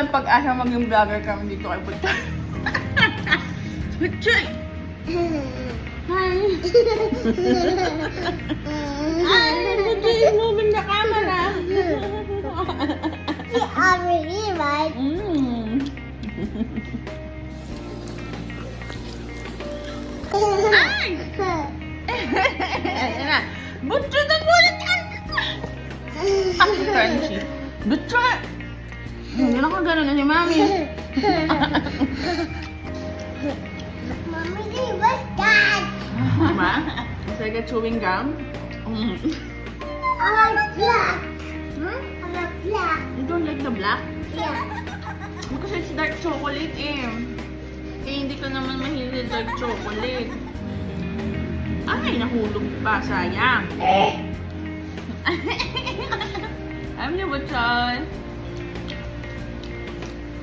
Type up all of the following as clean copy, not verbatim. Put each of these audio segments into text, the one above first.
walang pag-asa maging vlogger kami dito kay Butchoy. Butchoy! Hi! Ay, Butchoy is moving the camera. She already right. Ay! Ayan na. Butchoy, nagulit ka! Ang crunchy. Butchoy! Hindi na ka gano'n na si Mami. Mommy, see what's that? Diba? It's like a chewing gum. I like black. Hmm? I like black. You don't like the black? Yeah. Because it's dark chocolate eh. Eh, hindi ka naman mahilig dark chocolate. Ay, nahulog pa. Sayang. Alam niyo ba, Chan?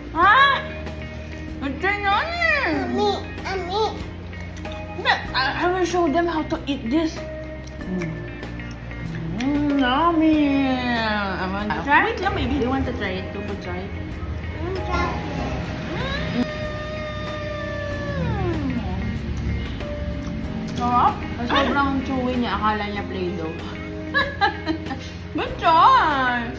Ah! Turn on it! Mommy. I will show them how to eat this. Yummy! I want to try. Wait lang, maybe they want to try it too. Try it. I'm trying. Sarap. Sobrang chewy niya. Akala niya Play-Doh. Good job!